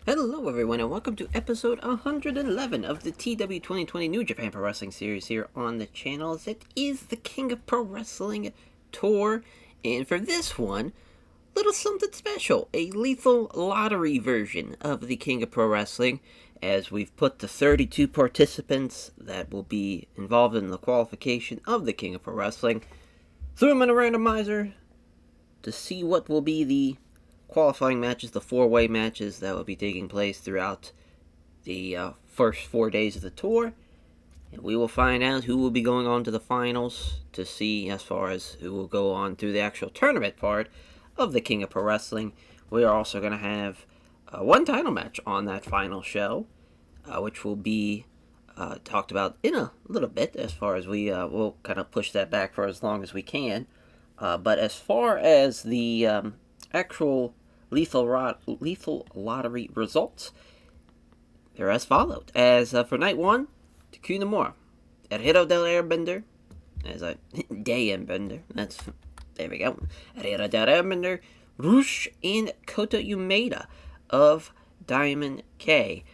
Hello everyone and welcome to episode 111 of the TEW 2020 New Japan Pro Wrestling series here on the channel. It is the King of Pro Wrestling Tour, and for this one, little something special, a lethal lottery version of the King of Pro Wrestling, as we've put the 32 participants that will be involved in the qualification of the King of Pro Wrestling threw them in a randomizer to see what will be the qualifying matches, the four-way matches that will be taking place throughout the first 4 days of the tour. And we will find out who will be going on to the finals to see as far as who will go on through the actual tournament part of the King of Pro Wrestling. We are also going to have one title match on that final show, which will be talked about in a little bit as far as we will kind of push that back for as long as we can. But as far as the actual lethal lottery results, they're as followed. As for night one, TEW Nomura, Herrero del Airbender, Day Airbender, there we go, Herrero del Airbender, Rush, and Kota Umeda of Diamond K.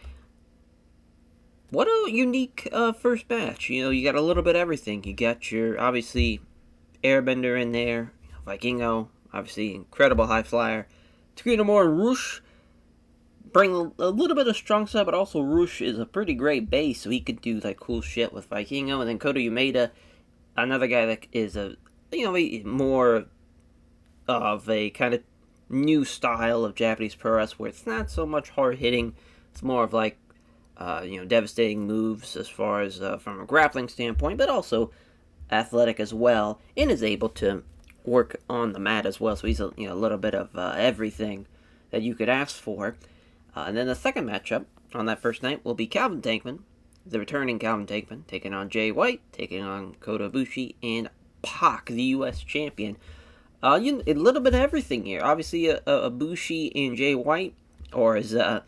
What a unique first match. You know, you got a little bit of everything. You got your, obviously, Airbender in there, Vikingo, obviously incredible high flyer. TEW Nomura and Rush bring a little bit of strong side, but also Rush is a pretty great base, so he could do like cool shit with Vikingo. And then Kota Umeda, another guy that is a more of a kind of new style of Japanese pro wrestling, where it's not so much hard hitting. It's more of like devastating moves as far as from a grappling standpoint, but also athletic as well, and is able to work on the mat as well. So he's a little bit of everything that you could ask for. And then the second matchup on that first night will be Calvin Tankman, the returning Calvin Tankman, taking on Jay White, taking on Kota Ibushi, and Pac, the U.S. champion. A little bit of everything here. Obviously, Ibushi and Jay White, or as I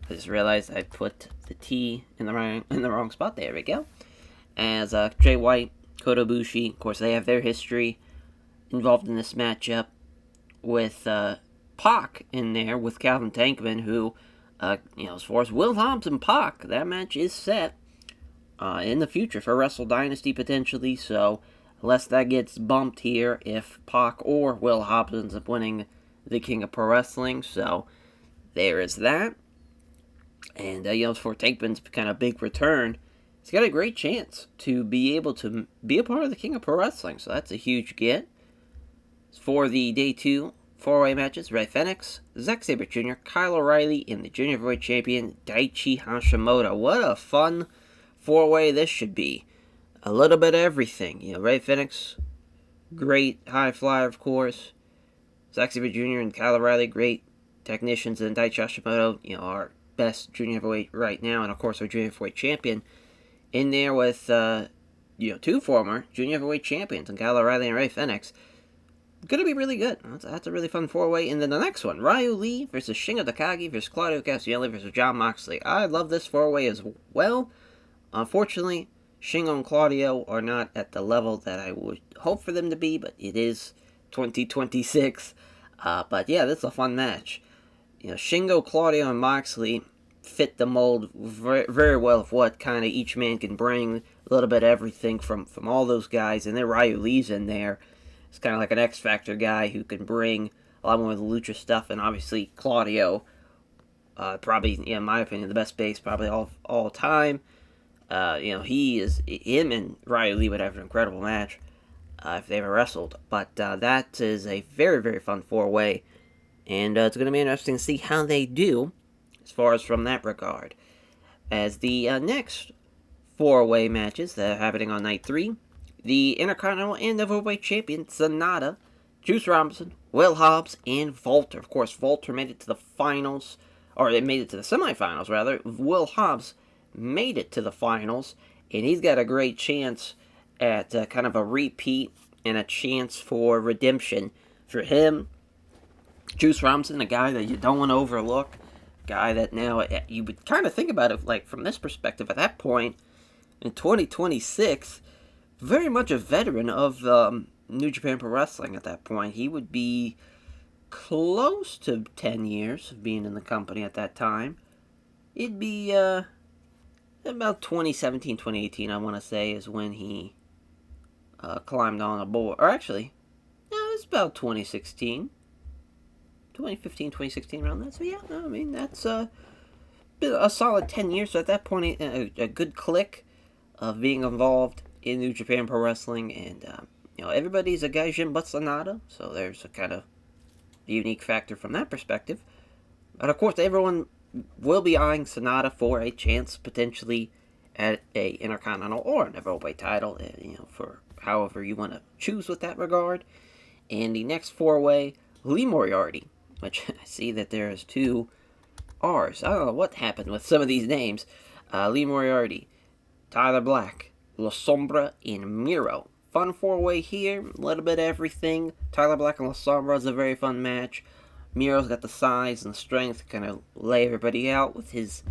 just realized I put the T in the wrong spot. There we go. As Jay White, Kota Ibushi, of course, they have their history involved in this matchup with Pac in there with Calvin Tankman, who, as far as Will Hobbs and Pac, that match is set in the future for Wrestle Dynasty potentially. So unless that gets bumped here, if Pac or Will Hobbs ends up winning the King of Pro Wrestling, so there is that. And for Tankman's kind of big return, he's got a great chance to be able to be a part of the King of Pro Wrestling, so that's a huge get. For the Day 2 four-way matches, Ray Fenix, Zack Sabre Jr., Kyle O'Reilly, and the Junior Heavyweight Champion, Daichi Hashimoto. What a fun four-way this should be. A little bit of everything. Ray Fenix, great high flyer, of course. Zack Sabre Jr. and Kyle O'Reilly, great technicians. And Daichi Hashimoto, our best junior heavyweight right now, and of course our junior heavyweight champion. In there with, two former junior heavyweight champions, and Kyle O'Reilly and Ray Fenix. Going to be really good. That's a really fun four-way. And then the next one, Ryu Lee versus Shingo Takagi versus Claudio Castagnoli versus Jon Moxley. I love this four-way as well. Unfortunately, Shingo and Claudio are not at the level that I would hope for them to be, but it is 2026. But yeah, this is a fun match. Shingo, Claudio, and Moxley fit the mold very, very well of what kind of each man can bring. A little bit of everything from all those guys. And then Ryu Lee's in there. It's kind of like an X-Factor guy who can bring a lot more of the lucha stuff. And obviously, Claudio, probably, in my opinion, the best base probably all time. Him and Ryu Lee would have an incredible match if they ever wrestled. But that is a very, very fun four-way. And it's going to be interesting to see how they do as far as from that regard. As the next four-way matches that are happening on night 3, the Intercontinental and Heavyweight Champion, Sonata, Juice Robinson, Will Hobbs, and Volter. Of course, Volter made it to the finals, or they made it to the semifinals, rather. Will Hobbs made it to the finals, and he's got a great chance at kind of a repeat and a chance for redemption for him. Juice Robinson, a guy that you don't want to overlook, guy that now you would kind of think about it like from this perspective at that point in 2026, very much a veteran of New Japan Pro Wrestling at that point. He would be close to 10 years of being in the company at that time. It'd be about 2017, 2018, I want to say, is when he climbed on a board. Or actually, no, it's about 2016. 2015, 2016, around that. So yeah, I mean, that's been a solid 10 years. So at that point, a good click of being involved in New Japan Pro Wrestling. And, everybody's a Gaijin but Sonata. So there's a kind of unique factor from that perspective. But of course, everyone will be eyeing Sonata for a chance potentially at a Intercontinental or an Worldwide title, for however you want to choose with that regard. And the next four-way, Lee Moriarty, which I see that there's two R's. I don't know what happened with some of these names. Lee Moriarty, Tyler Black, La Sombra, and Miro. Fun four-way here, a little bit of everything. Tyler Black and La Sombra is a very fun match. Miro's got the size and the strength to kind of lay everybody out with his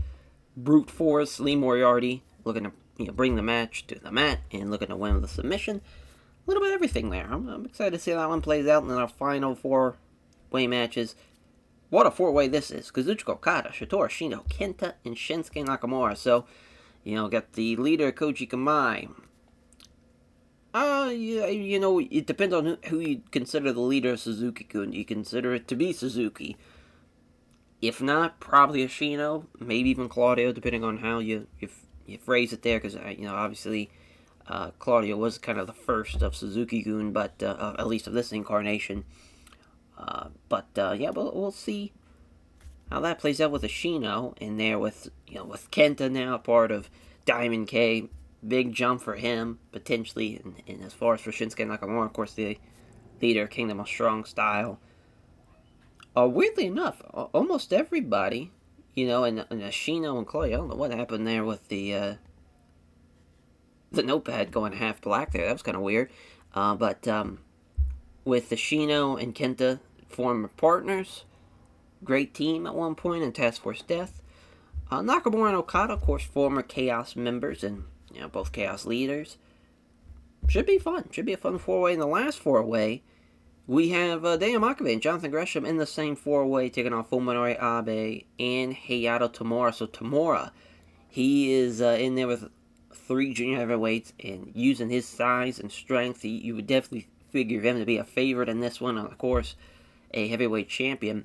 brute force. Lee Moriarty looking to bring the match to the mat and looking to win with a submission. A little bit of everything there. I'm excited to see how that one plays out in our final four-way matches. What a four-way this is. Kazuchika Okada, Shotaro Ashino, Kenta, and Shinsuke Nakamura. So, got the leader, Koji Kamai. It depends on who you consider the leader of Suzuki-gun. You consider it to be Suzuki. If not, probably Ashino, maybe even Claudio, depending on how you phrase it there, because, obviously, Claudio was kind of the first of Suzuki-gun, but, at least of this incarnation. We'll see how that plays out with Ashino in there with Kenta now part of Diamond K. Big jump for him, potentially, and as far as for Shinsuke Nakamura, of course, the leader, Kingdom of Strong Style. Weirdly enough, almost everybody, and Ashino and Claudio, I don't know what happened there with the notepad going half black there. That was kind of weird. With Ashino and Kenta, former partners, great team at one point in Task Force Death. Nakamura and Okada, of course, former Chaos members and both Chaos leaders. Should be fun. Should be a fun four-way. In the last four-way, we have Daniel Makabe and Jonathan Gresham in the same four-way, taking on Fuminori Abe and Hayato Tamura. So Tamura, he is in there with 3 junior heavyweights, and using his size and strength, you would definitely figure him to be a favorite in this one. Of course, a heavyweight champion.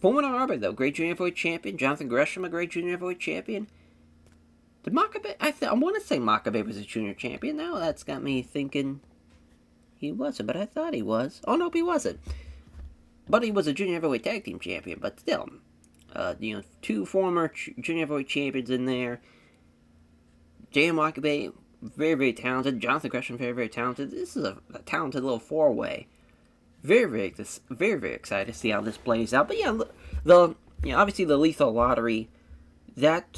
Fuminori Abe, though, great junior heavyweight champion. Jonathan Gresham, a great junior heavyweight champion. Did Makabe... I want to say Makabe was a junior champion. Now that's got me thinking he wasn't, but I thought he was. Oh, nope, he wasn't. But he was a junior heavyweight tag team champion, but still. 2 former junior heavyweight champions in there. Daniel Makabe, very, very talented. Jonathan Gresham, very, very talented. This is a talented little four-way. Very, very excited to see how this plays out. But yeah, obviously the Lethal Lottery, that...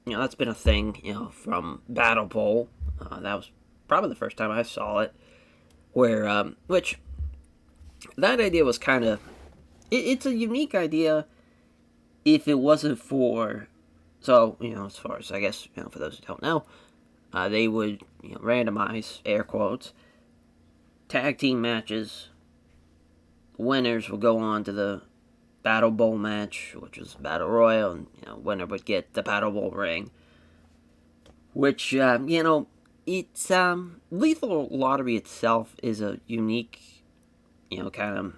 that's been a thing, from Battle Bowl. That was probably the first time I saw it. Where, which, that idea was kind of, it's a unique idea if it wasn't for, so, as far as, I guess, for those who don't know, they would, randomize, air quotes, tag team matches. Winners would go on to the Battle Bowl match, which was Battle Royal, and, winner would get the Battle Bowl ring. Which, it's, Lethal Lottery itself is a unique, kind of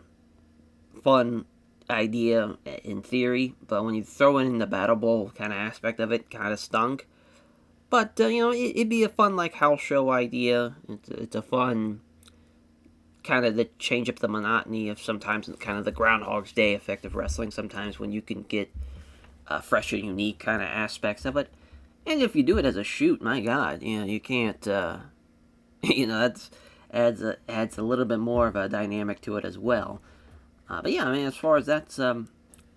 fun idea in theory, but when you throw in the Battle Bowl kind of aspect of it, kind of stunk. But, it'd be a fun, house show idea. It's a fun... kind of to change up the monotony of sometimes kind of the Groundhog's Day effect of wrestling, sometimes when you can get fresh and unique kind of aspects of it. And if you do it as a shoot, my God, you can't, that's adds a little bit more of a dynamic to it as well. But yeah, I mean, as far as that's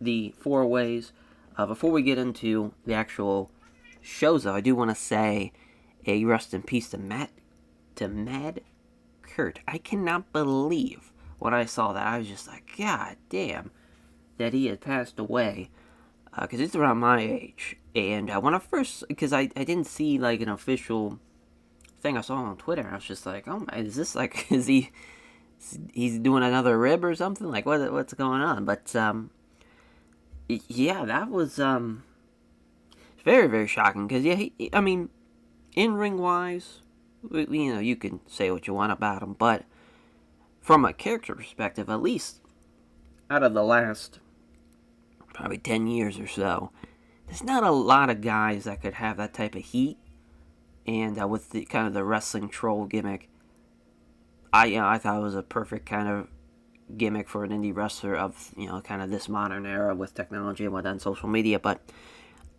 the four ways, before we get into the actual shows, though, I do want to say a rest in peace to Mad Kurt. I cannot believe when I saw that. I was just like, God damn, that he had passed away. Because he's around my age. And when I first, because I didn't see an official thing I saw on Twitter, I was just like, oh my, is this is he he's doing another rib or something. Like what's going on? But yeah, that was very very shocking. Because yeah, I mean, in ring wise, you can say what you want about him, but from a character perspective, at least out of the last probably 10 years or so, there's not a lot of guys that could have that type of heat. And with the kind of the wrestling troll gimmick, I thought it was a perfect kind of gimmick for an indie wrestler of kind of this modern era with technology and whatnot and social media. But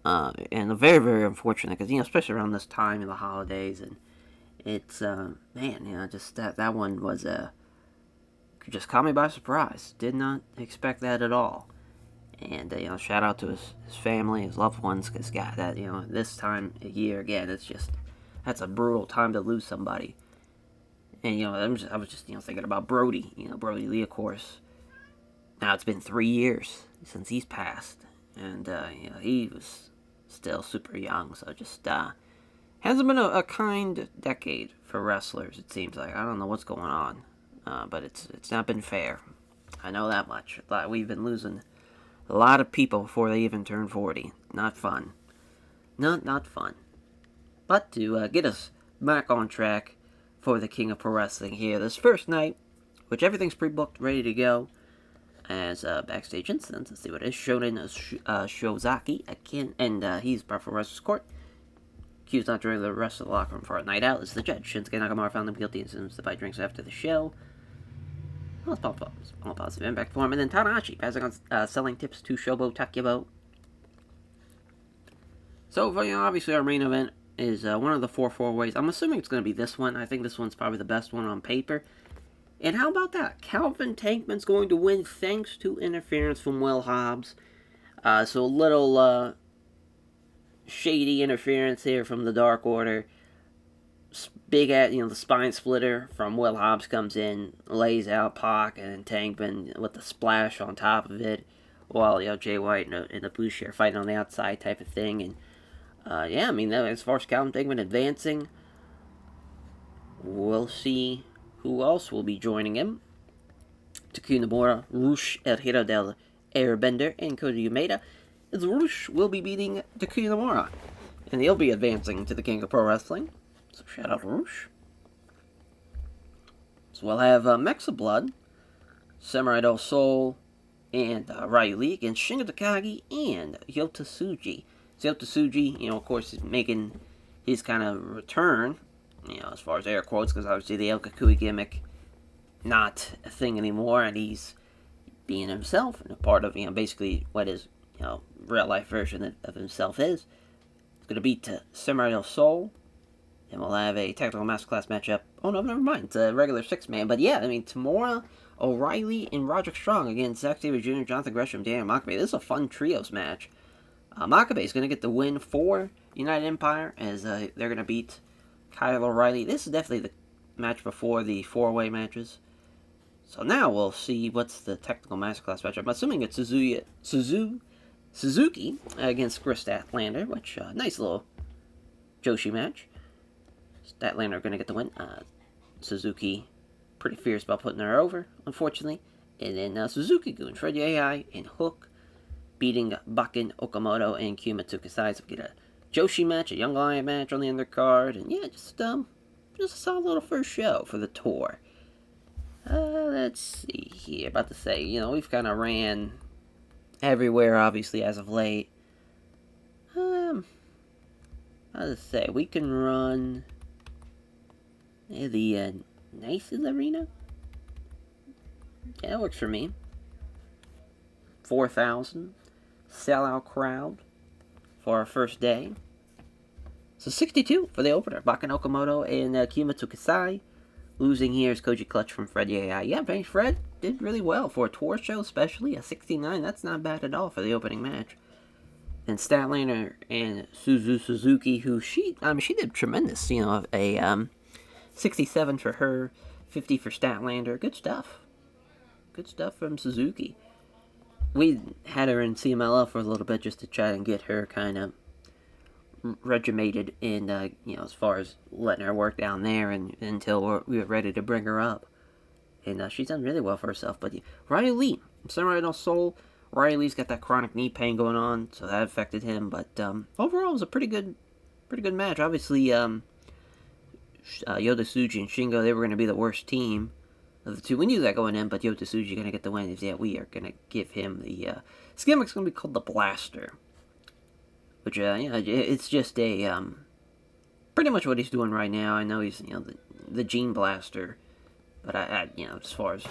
and very very unfortunate because especially around this time in the holidays, and it's man, just that one was just caught me by surprise. Did not expect that at all. And shout out to his family, his loved ones, because God, that this time of year again, that's a brutal time to lose somebody. And I was just thinking about Brody, Brody Lee, of course. Now it's been 3 years since he's passed, and he was still super young, so just hasn't been a kind decade for wrestlers. It seems like I don't know what's going on, but it's not been fair. I know that much. We've been losing a lot of people before they even turn 40. Not fun. Not fun. But to get us back on track for the King of Pro Wrestling here, this first night, which everything's pre-booked, ready to go, as backstage incidents. Let's see what it is. Shonen Shozaki, and he's part for Wrestler's Court. Accused not during the rest of the locker room for a night out. This is the judge. Shinsuke Nakamura found him guilty and sentenced to buy drinks after the show. Well, it's all positive impact for him. And then Tanahashi passing on selling tips to Shobo Takebo. So, obviously our main event is one of the four-ways. I'm assuming it's going to be this one. I think this one's probably the best one on paper. And how about that? Calvin Tankman's going to win thanks to interference from Will Hobbs. So a little shady interference here from the Dark Order. Big at the spine splitter from Will Hobbs comes in, lays out Pac, and then Tankman with the splash on top of it, while Jay White and the Blue Share fighting on the outside type of thing. And yeah, I mean, as far as Calvin Tankman advancing, we'll see who else will be joining him. Taku Nomura, Rush El Hero del Airbender, and Kota Umeda. As Rush will be beating Taku Nomura, and he'll be advancing to the King of Pro Wrestling. So shout out to Rush. So we'll have Mexa Blood, Samurai del Sol, and Ryu Lee against Shingo Takagi and Yota Tsuji. So Yota Tsuji, of course, is making his kind of return, as far as air quotes, because obviously the El Kakui gimmick not a thing anymore, and he's being himself and a part of basically what his real life version of himself is. It's going to beat Samurai del Sol. And we'll have a technical masterclass matchup. Oh, no, never mind. It's a regular 6-man. But yeah, I mean, Tamura, O'Reilly, and Roderick Strong against Zack Sabre Jr., Jonathan Gresham, Daniel Makabe. This is a fun trios match. Makabe is going to get the win for United Empire as they're going to beat Kyle O'Reilly. This is definitely the match before the 4-way matches. So now we'll see what's the technical masterclass matchup. I'm assuming it's Suzuki against Chris Statlander, which nice little Joshi match. Statlander going to get the win. Suzuki pretty fierce about putting her over, unfortunately. And then Suzuki-gun, Fred Yai, and Hook beating Bakken, Okamoto, and Kuma Tsukasai. So we get a Joshi match, a Young Lion match on the undercard. And yeah, just a solid little first show for the tour. Let's see here. About to say, we've kind of ran everywhere, obviously, as of late. How to say, we can run the Nices Arena. Yeah, that works for me. 4,000 sellout crowd for our first day. So 62 for the opener. Bakken Okamoto and Kuma Tsukasai. Losing here is Koji Clutch from Fred Yai. Yeah, thanks, Fred. Did really well for a tour show, especially a 69. That's not bad at all for the opening match. And Statlander and Suzuki, who she did tremendous. A 67 for her, 50 for Statlander. Good stuff. Good stuff from Suzuki. We had her in CMLL for a little bit just to try and get her kind of regimented in, as far as letting her work down there and until we were ready to bring her up. and she's done really well for herself. But Riley, Samurai No Soul, Riley's got that chronic knee pain going on, so that affected him. But overall, it was a pretty good match. Obviously, Yoda Tsuji and Shingo, they were going to be the worst team of the two. We knew that going in, but Yoda Tsuji going to get the win. Yeah, we are going to give him the this gimmick's going to be called the Blaster, which it's just a pretty much what he's doing right now. I know he's the Gene Blaster, but I as far as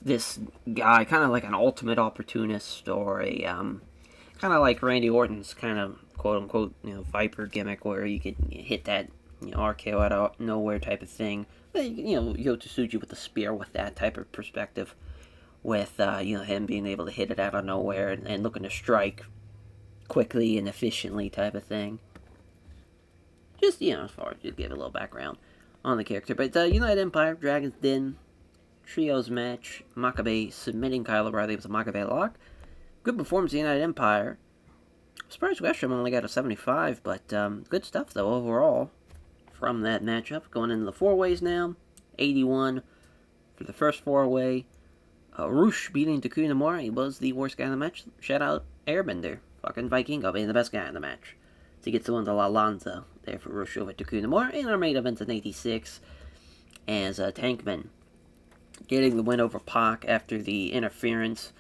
this guy, kind of like an ultimate opportunist, or a kind of like Randy Orton's kind of quote unquote Viper gimmick, where you could hit that RKO out of nowhere type of thing. But Yota Tsuji with the spear, with that type of perspective, with him being able to hit it out of nowhere and looking to strike quickly and efficiently type of thing. Just as far as just give a little background on the character. But United Empire, Dragon's Den trios match, Makabe submitting Kyle O'Reilly with a Makabe lock. Good performance of the United Empire. I'm surprised Gresham only got a 75, but good stuff though overall from that matchup. Going into the four-ways now, 81 for the first four-way. Roosh beating Takuya Nomura. He was the worst guy in the match. Shout out Airbender, fucking Vikingo being the best guy in the match. To get to win the La Lanza there for Roosh over Takuya Nomura. In our main event in 86, as Tankman getting the win over Pac after the interference.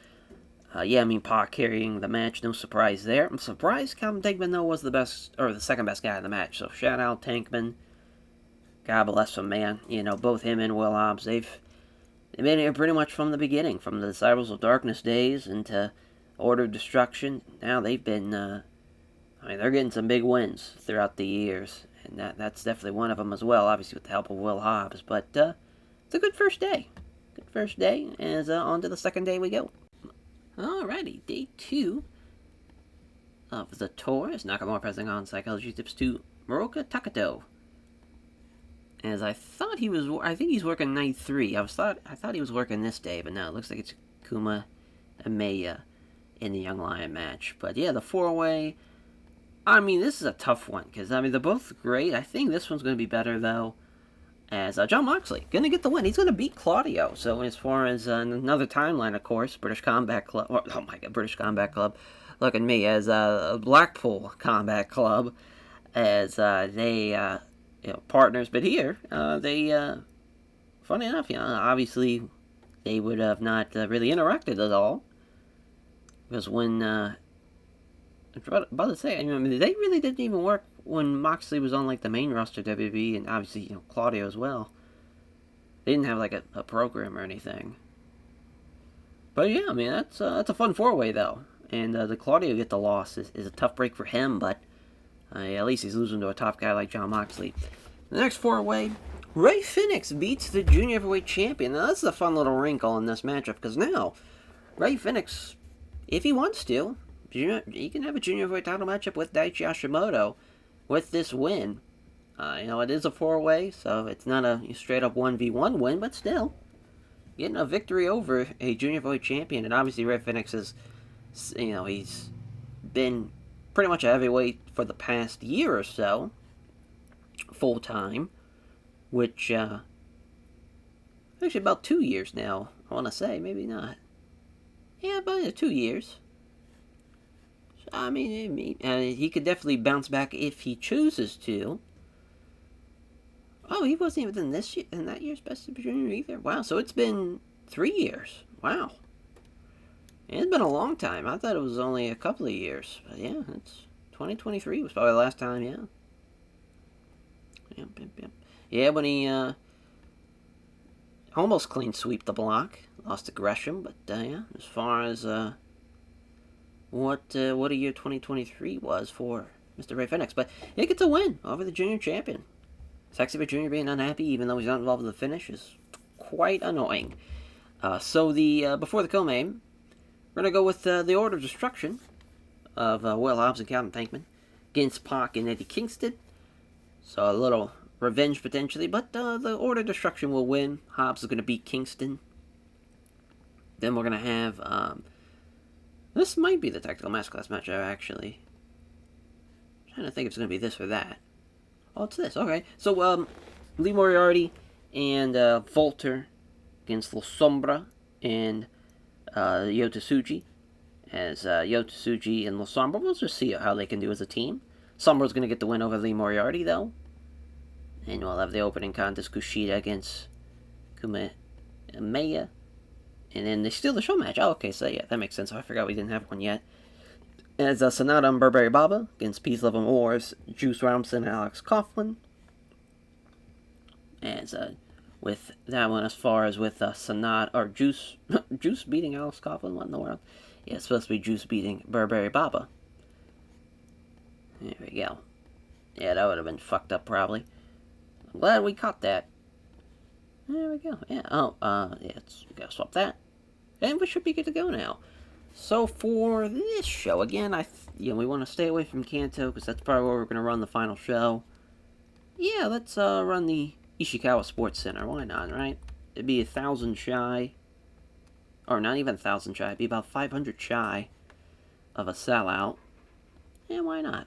Pac carrying the match, no surprise there. I'm surprised Calvin Tankman, though, was the best, or the second best guy in the match. So shout out Tankman. God bless him, man. Both him and Will Hobbs, they've been here pretty much from the beginning, from the Disciples of Darkness days into Order of Destruction. Now they've been, they're getting some big wins throughout the years, and that's definitely one of them as well, obviously with the help of Will Hobbs. But it's a good first day. Good first day, as on to the second day we go. Alrighty, day 2 of the tour is Nakamura pressing on Psychology Tips to Moroka Takato. As I think he's working night 3. I thought he was working this day, but no, it looks like it's Kuma and Maya in the Young Lion match. But yeah, the 4-way, this is a tough one, because, they're both great. I think this one's going to be better, though, as Jon Moxley, going to get the win. He's going to beat Claudio. So as far as another timeline, of course, British Combat Club, British Combat Club, look at me, as Blackpool Combat Club, as they, partners. But here, they, funny enough, obviously, they would have not really interacted at all. Because when, I was about to say, they really didn't even work when Moxley was on, the main roster of WWE, and obviously, Claudio as well. They didn't have, a program or anything. But yeah, that's a fun 4-way, though. And the Claudio get the loss is a tough break for him, but at least he's losing to a top guy like Jon Moxley. The next 4-way, Ray Phoenix beats the Junior Heavyweight Champion. Now, that's a fun little wrinkle in this matchup, because now, Ray Phoenix, if he wants to, he can have a Junior Heavyweight title matchup with Daichi Hashimoto with this win. It is a 4-way, so it's not a straight-up 1v1 win, but still, getting a victory over a Junior Heavyweight Champion. And obviously, Ray Phoenix is, he's been pretty much a heavyweight for the past year or so, full-time, which, actually about 2 years now, I want to say, maybe not. Yeah, about 2 years. He could definitely bounce back if he chooses to. Oh, he wasn't even in that year's Best of Junior either. Wow, so it's been 3 years. Wow. It's been a long time. I thought it was only a couple of years. But yeah, it's 2023 was probably the last time, yeah. Yep. Yeah, when he almost clean sweep the block. Lost to Gresham, but yeah, as far as what a year 2023 was for Mr. Ray Phoenix. But he gets a win over the Junior Champion. Sexy but Junior being unhappy, even though he's not involved in the finish, is quite annoying. So the before the co-main, we're going to go with the Order of Destruction of Will Hobbs and Calvin Tankman against Pac and Eddie Kingston. So a little revenge potentially, but the Order of Destruction will win. Hobbs is going to beat Kingston. Then we're going to have, this might be the Tactical Masterclass match, actually. I'm trying to think if it's going to be this or that. Oh, it's this, okay. So, Lee Moriarty and Volter against La Sombra and Yota Tsuji. As Yota Tsuji and La Sombra, we'll just see how they can do as a team. Sombra's going to get the win over Lee Moriarty, though. And we'll have the opening contest, Kushida against Kumameya. And then they steal the show match. Oh, okay, so yeah, that makes sense. I forgot we didn't have one yet. As Sonata and Burberry Baba against Peace, Love, and Wars, Juice Robinson and Alex Coughlin. As with that one, as far as with Sonata, or Juice beating Alex Coughlin, what in the world? Yeah, it's supposed to be Juice beating Burberry Baba. There we go. Yeah, that would have been fucked up, probably. I'm glad we caught that. There we go. Yeah, yeah, we gotta swap that. And we should be good to go now. So for this show, again, we want to stay away from Kanto, because that's probably where we're going to run the final show. Yeah, let's run the Ishikawa Sports Center. Why not, right? It'd be 1,000 shy. Or not even 1,000 shy. It'd be about 500 shy of a sellout. Yeah, why not?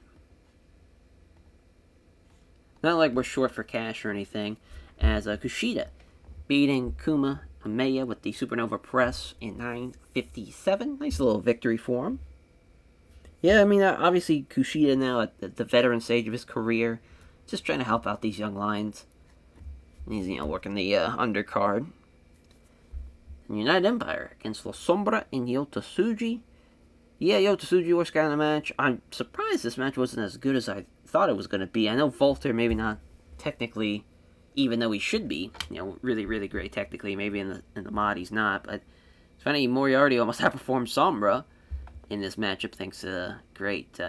Not like we're short for cash or anything. As Kushida beating Kumameya with the Supernova Press in 9:57. Nice little victory for him. Yeah, I mean, obviously Kushida now at the veteran stage of his career, just trying to help out these young lions. And he's, working the undercard. And United Empire against La Sombra and Yota Tsuji. Yeah, Yota Tsuji worst guy in the match. I'm surprised this match wasn't as good as I thought it was going to be. I know Volter maybe not technically, even though he should be, really, really great technically. Maybe in the mod he's not, but it's funny, Moriarty almost outperformed Sombra in this matchup. Thanks great,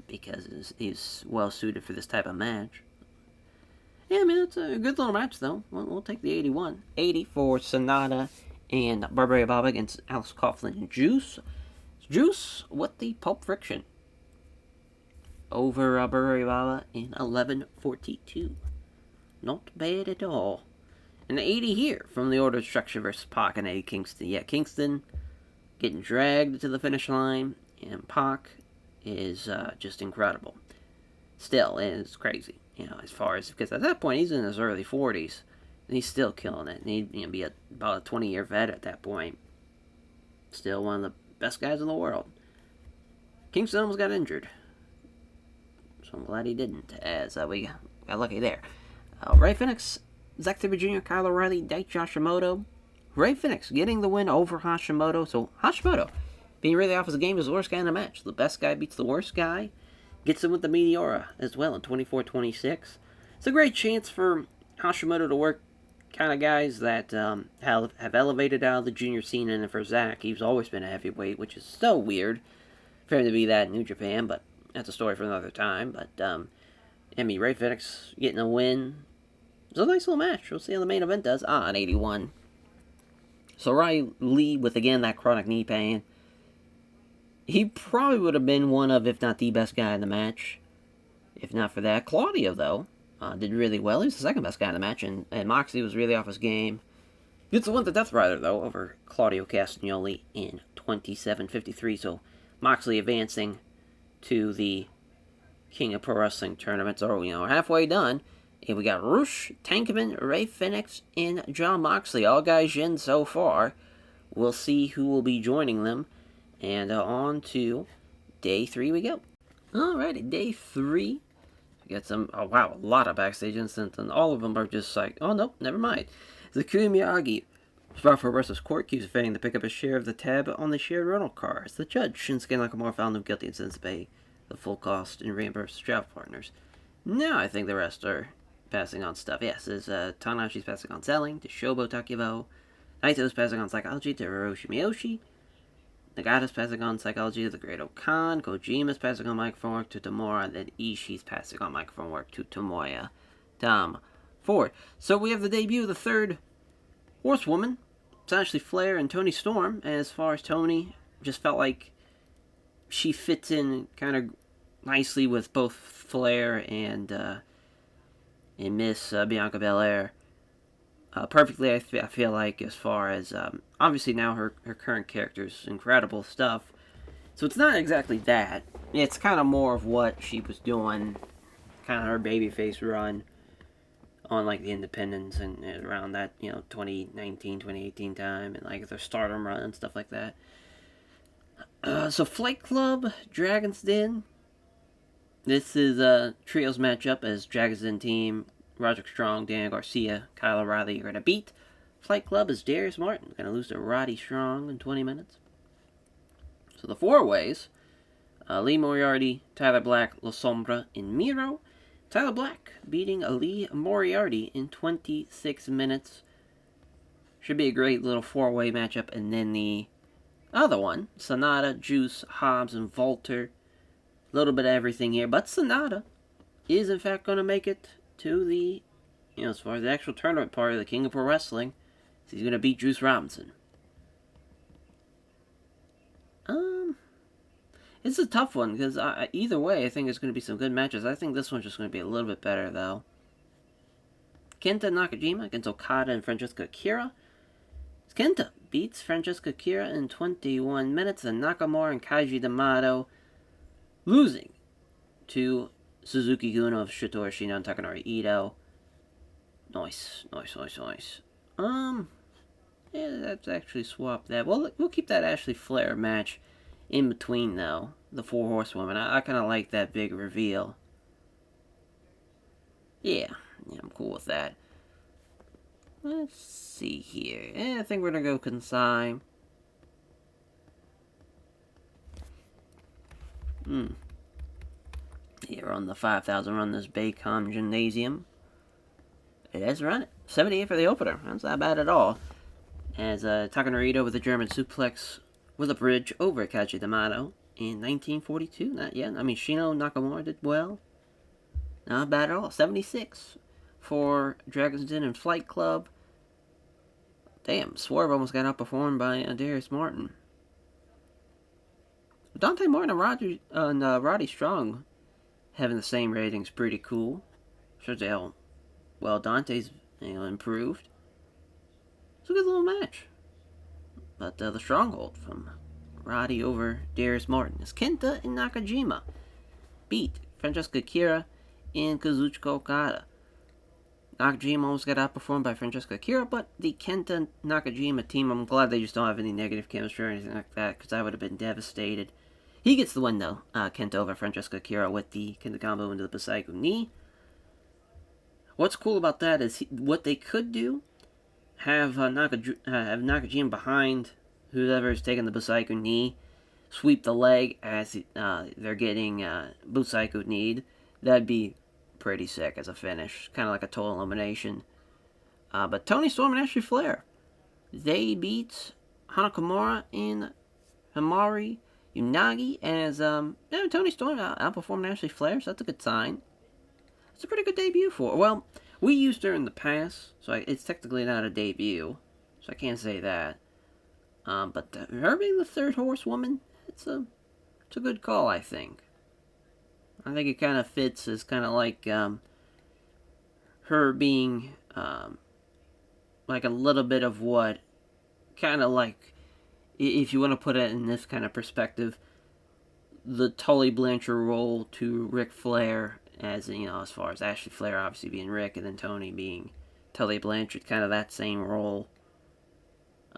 because he's well suited for this type of match. Yeah, I mean, it's a good little match, though. We'll take the 81. 80 for Sonata and Burberry Baba against Alex Coughlin and Juice. Juice with the Pulp Friction over Burberry Baba in 11:42. Not bad at all. And 80 here from the Order of Destruction versus Pac and Eddie Kingston. Yeah, Kingston getting dragged to the finish line, and Pac is just incredible. Still, it's crazy, as far as, because at that point he's in his early 40s, and he's still killing it. And he'd be about a 20-year vet at that point. Still one of the best guys in the world. Kingston almost got injured, so I'm glad he didn't, as we got lucky there. Ray Phoenix, Zack Sabre Jr., Kyle O'Reilly, Daichi Hashimoto. Ray Phoenix getting the win over Hashimoto. So Hashimoto being really off his game is the worst guy in the match. The best guy beats the worst guy. Gets him with the Meteora as well in 24-26. It's a great chance for Hashimoto to work kind of guys that have elevated out of the junior scene. And for Zack, he's always been a heavyweight, which is so weird for him to be that in New Japan. But that's a story for another time. But, Ray Phoenix getting a win. It's a nice little match. We'll see how the main event does. An 81. So Riley with, again, that chronic knee pain. He probably would have been one of, if not the best guy in the match. If not for that. Claudio, though, did really well. He was the second best guy in the match, and Moxley was really off his game. Gets the win to Death Rider, though, over Claudio Castagnoli in 27-53. So Moxley advancing to the King of Pro Wrestling tournament. So, we're halfway done. And we got Rush, Tankman, Ray Phoenix, and Jon Moxley. All guys in so far. We'll see who will be joining them. And on to day 3 we go. Alrighty, day 3. We got some, a lot of backstage incidents. And all of them are just like, oh, nope, never mind. Zakuya Miyagi, Spot versus Court, keeps failing to pick up a share of the tab on the shared rental car. As the judge, Shinsuke Nakamura, found him guilty and sentenced to pay the full cost and reimburse travel partners. Now I think the rest are passing on stuff. Yes, there's Tanahashi's passing on selling to Shobo Takibo. Naito's passing on psychology to Hiroshi Miyoshi. Nagata's passing on psychology to the Great Okan. Kojima's passing on microphone work to Tamura. And then Ishii's passing on microphone work to Tomoya Tom Ford. So we have the debut of the third Horsewoman. It's actually Flair and Toni Storm. And as far as Toni, just felt like she fits in kind of nicely with both Flair and Miss Bianca Belair. Perfectly, I feel like, as far as, obviously now her current character's incredible stuff. So it's not exactly that. It's kind of more of what she was doing, kind of her babyface run, on like the independents and around that 2019, 2018 time, and like their Stardom run and stuff like that. So Flight Club, Dragon's Den. This is a trios matchup as Dragon's Den team, Roderick Strong, Daniel Garcia, Kyle O'Reilly are going to beat. Flight Club is Darius Martin, going to lose to Roddy Strong in 20 minutes. So the four ways, Lee Moriarty, Tyler Black, La Sombra, and Miro. Tyler Black beating Lee Moriarty in 26 minutes. Should be a great little four-way matchup. And then the other one, Sonata, Juice, Hobbs, and Volter. A little bit of everything here, but Sonata is in fact going to make it to the, as far as the actual tournament part of the King of Pro Wrestling. So he's going to beat Juice Robinson. It's a tough one, because either way, I think there's going to be some good matches. I think this one's just going to be a little bit better, though. Kenta Nakajima against Okada and Francesca Akira. Kenta beats Francesca Akira in 21 minutes, and Nakamura and Kaiji D'Amato losing to Suzuki Gun of Shito Ashino and Takanori Ito. Nice. Yeah, let's actually swap that. We'll keep that Ashley Flair match in between, though. The Four Horsewomen. I kind of like that big reveal. Yeah, I'm cool with that. Let's see here. I think we're going to go Kansai. Here on the 5,000 run this Baycom Gymnasium. It has run it. 78 for the opener. That's not bad at all. As Takanori Ito with a German suplex with a bridge over Kaiji D'Amato in 1942. Not yet. I mean, Shino Nakamura did well. Not bad at all. 76 for Dragon's Den and Flight Club. Damn, Swerve almost got outperformed by Darius Martin. Dante Martin and Roddy Strong having the same ratings, pretty cool. Shows you how well Dante's improved. It's a good little match. But the stronghold from Roddy over Darius Martin is Kenta and Nakajima beat Francesca Akira and Kazuchika Okada. Nakajima almost got outperformed by Francesca Akira, but the Kenta Nakajima team, I'm glad they just don't have any negative chemistry or anything like that, because I would have been devastated. He gets the win, though. Kenta over Francesca Akira with the Kenta combo into the Busaiku knee. What's cool about that is what they could do, have Nakajima behind whoever's taking the Busaiku knee, sweep the leg as they're getting Busaiku kneed. That'd be pretty sick as a finish. Kind of like a total elimination. But Tony Storm and Ashley Flair, they beat Hanakamura and Himari Unagi as Tony Storm outperformed Ashley Flair, so that's a good sign. It's a pretty good debut for her. Well, we used her in the past, so it's technically not a debut, so I can't say that. But her being the third horsewoman, it's a good call, I think. I think it kind of fits as kind of like her being like a little bit of what, kind of like, if you want to put it in this kind of perspective, the Tully Blanchard role to Ric Flair, as as far as Ashley Flair obviously being Rick and then Tony being Tully Blanchard, kind of that same role.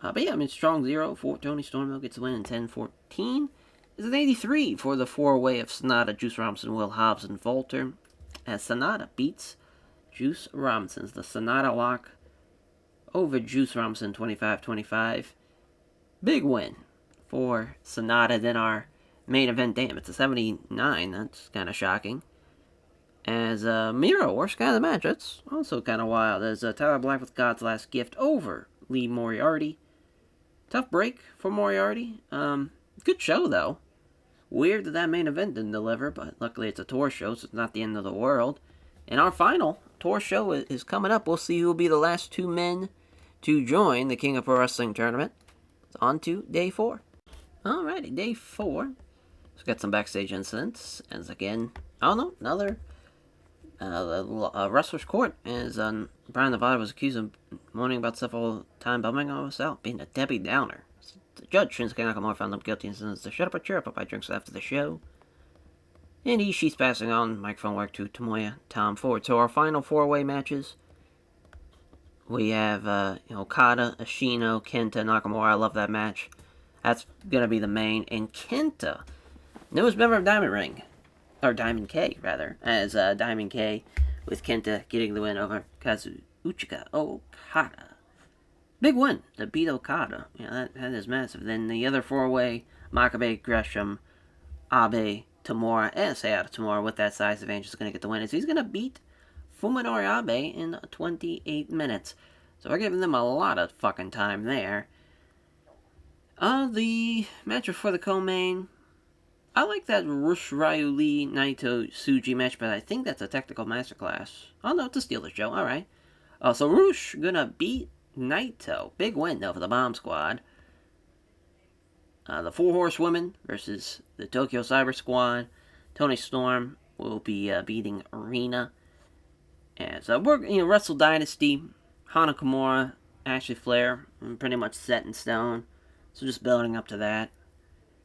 But yeah, I mean, strong 0 for Tony Storm. Gets the win in 10-14. Is an 83 for the four-way of Sonata, Juice Robinson, Will Hobbs, and Volter, as Sonata beats Juice Robinson's the Sonata lock over Juice Robinson 25-25. Big win for Sonata. Then our main event, damn, it's a 79. That's kind of shocking. As Miro, worst guy of the match. That's also kind of wild. As Tyler Black with God's Last Gift over Lee Moriarty. Tough break for Moriarty. Good show, though. Weird that main event didn't deliver, but luckily it's a tour show, so it's not the end of the world. And our final tour show is coming up. We'll see who will be the last two men to join the King of Pro Wrestling tournament. It's on to day 4. Alrighty, day 4. Let's get some backstage incidents. As again, another wrestler's court. As Brian Nevada was accused of moaning about stuff all the time, bumming us out, being a Debbie Downer. The judge, Shinsuke Nakamura, found him guilty and sentenced to shut up or cheer up by drinks after the show. And she's passing on microphone work to Tomoya Tom Ford. So our final 4-way matches We have Okada, Ashino, Kenta, Nakamura. I love that match. That's gonna be the main. And Kenta, newest member of Diamond Ring, or Diamond K rather, as Diamond K, with Kenta getting the win over Kazuchika Okada. Big win to beat Okada. Yeah, that is massive. Then the other four-way, Makabe, Gresham, Abe, Tamura, and Sayada Tamura with that size advantage is going to get the win. So he's going to beat Fuminori Abe in 28 minutes. So we're giving them a lot of fucking time there. The match before the co-main, I like that Rush Ryu Lee Naito Tsuji match, but I think that's a technical masterclass. Oh no, it's a Steelers show. Alright. So Rush gonna beat Naito. Big win though for the Bomb Squad. The Four Horsewomen versus the Tokyo Cyber Squad. Tony Storm will be beating Arena. As we're Wrestle Dynasty, Hana Kimura, Ashley Flair, pretty much set in stone. So just building up to that.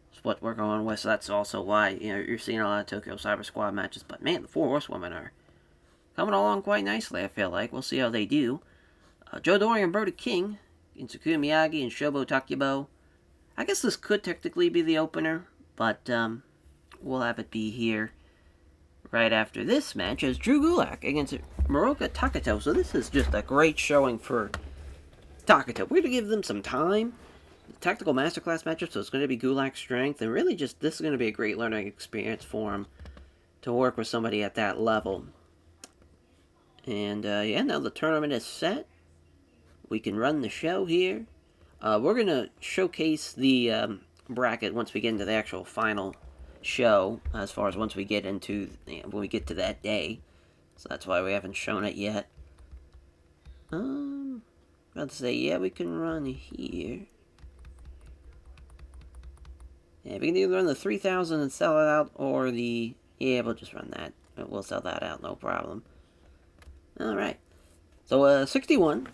That's what we're going with. So that's also why you're seeing a lot of Tokyo Cyber Squad matches. But man, the Four Horsewomen are coming along quite nicely. I feel like we'll see how they do. Joe Doring and Brody King, Insaku Miyagi and Shobo Takubo. I guess this could technically be the opener, but we'll have it be here right after this match as Drew Gulak against Moroka Takato. So this is just a great showing for Takato. We're going to give them some time. Tactical Masterclass matchup, so it's going to be Gulak's strength, and really just this is going to be a great learning experience for him to work with somebody at that level. And yeah, now the tournament is set. We can run the show here. We're going to showcase the bracket once we get into the actual final show, as far as once we get into, when we get to that day. So that's why we haven't shown it yet. About to say, yeah, we can run here. Yeah, we can either run the 3,000 and sell it out, or the... Yeah, we'll just run that. We'll sell that out, no problem. Alright. So, 61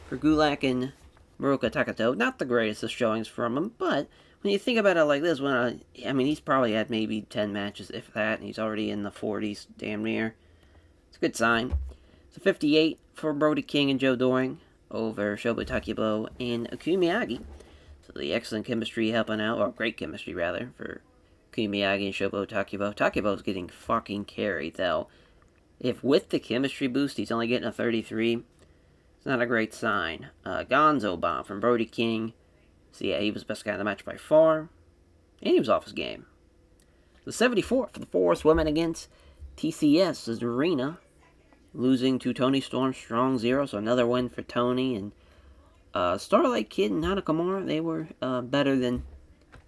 for Gulak and Moroka Takato. Not the greatest of showings from him, but when you think about it like this, I mean, he's probably had maybe 10 matches, if that, and he's already in the 40s, damn near. It's a good sign. So, 58 for Brody King and Joe Doring over Shobo Takubo and Akumi Miyagi. So the excellent chemistry helping out, or great chemistry rather, for Miyagi and Shobo Takubo. Takubo's getting fucking carried though. If with the chemistry boost he's only getting a 33, it's not a great sign. Gonzo Bomb from Brody King. So yeah, he was the best guy in the match by far. And he was off his game. The 74 for the Four Horsewomen against TCS is Arena. Losing to Tony Storm, strong 0, so another win for Tony. And Starlight Kid and Nakamura, they were better than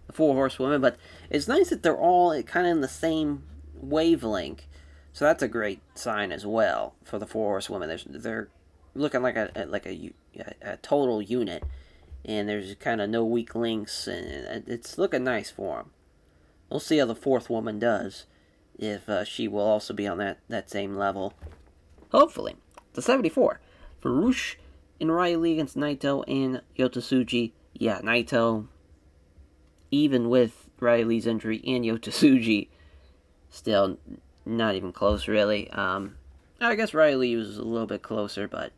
the Four Horsewomen, but it's nice that they're all kind of in the same wavelength. So that's a great sign as well for the Four Horsewomen. They're looking like a total unit, and there's kind of no weak links, and it's looking nice for them. We'll see how the fourth woman does, if she will also be on that same level. Hopefully. The 74 for Rush and Riley against Naito and Yota Tsuji. Yeah, Naito, even with Riley's injury and Yota Tsuji, still not even close, really. I guess Riley was a little bit closer, but